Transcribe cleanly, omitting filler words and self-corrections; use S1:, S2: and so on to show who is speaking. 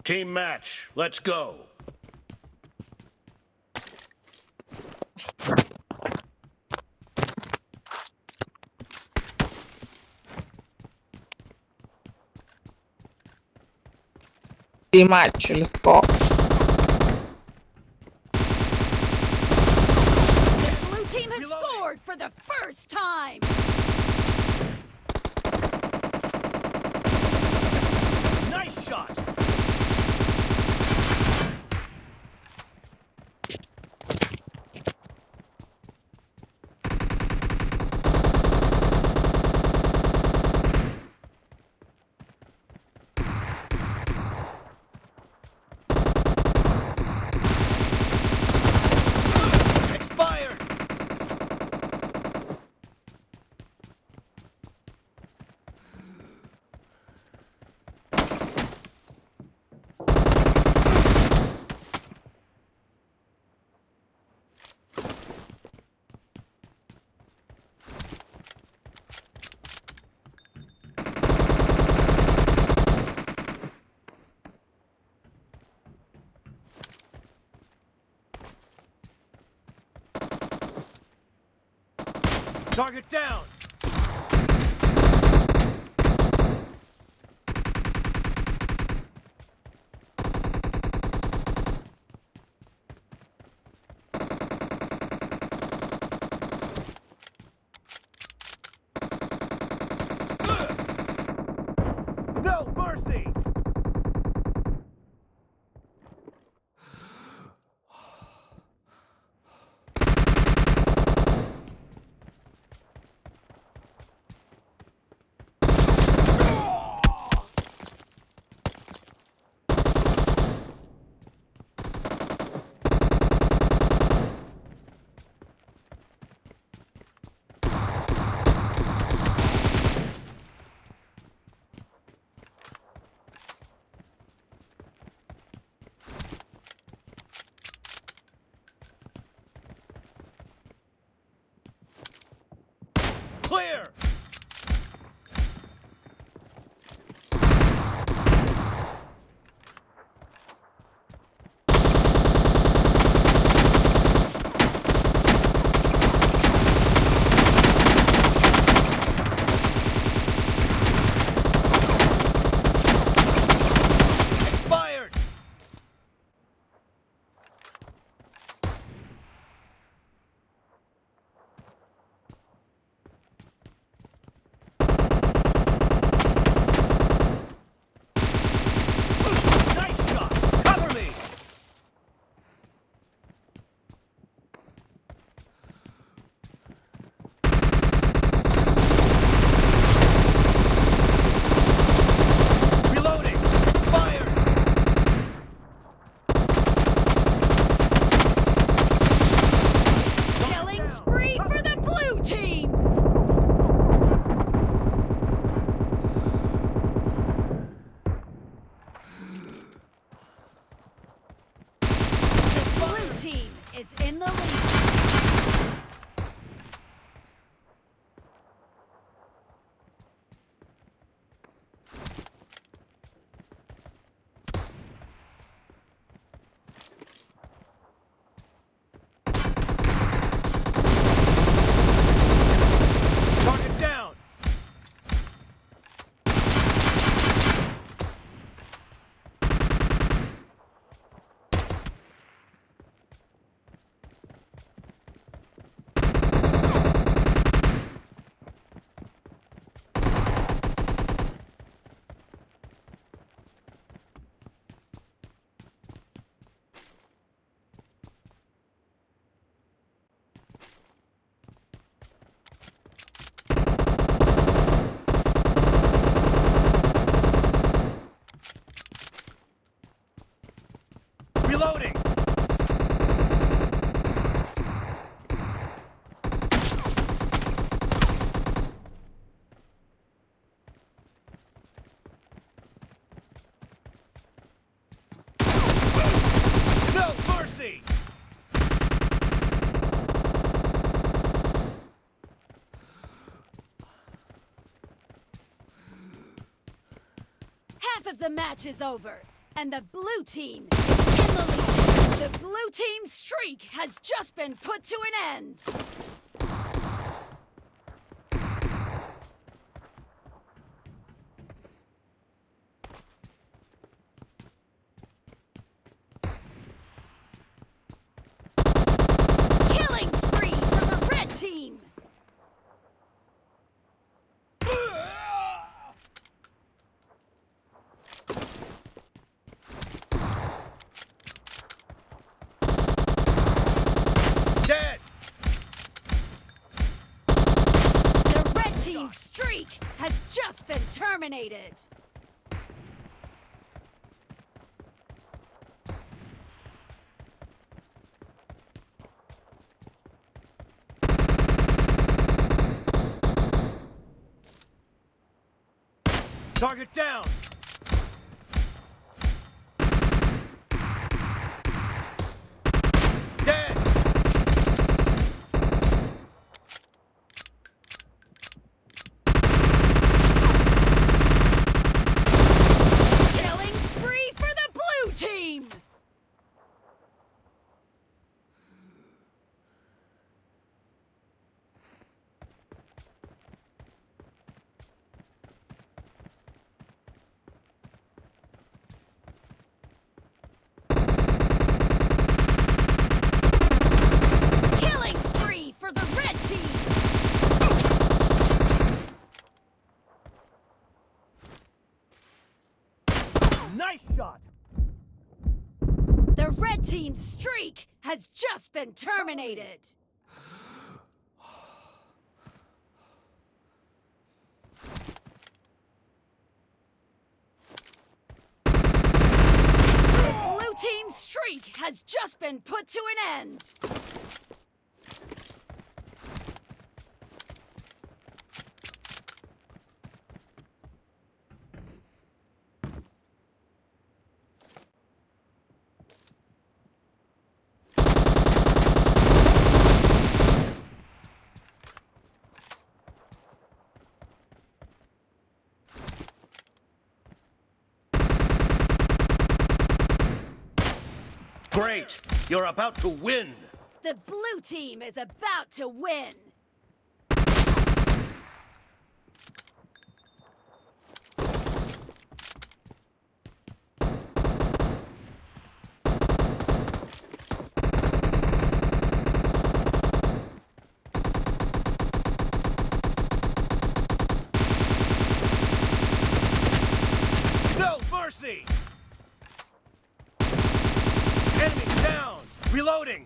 S1: Team match, let's go.
S2: Матч легко.
S3: The blue team has scored for the first time.
S1: Nice shot. Expired. Target down. No mercy. Clear. Expired. Nice shot. Cover me. Reloading. Expired.
S3: Killing spree for the blue team. The blue team is in the lead.
S1: Target down. Reloading. No mercy.
S3: Half of the match is over. and the blue team is in the lead. The blue team's streak has just been put to an end. Killing spree for the red team.
S1: Dead!
S3: The red team's streak has just been terminated.
S1: Target down! Dead!
S3: Killing spree for the blue team. Killing spree for the red team.
S1: Nice shot!
S3: The red team's streak has just been terminated. The blue team's streak has just been put to an end.
S1: Great! You're about to win!
S3: The blue team is about to win.
S1: No mercy! Enemy down! Reloading!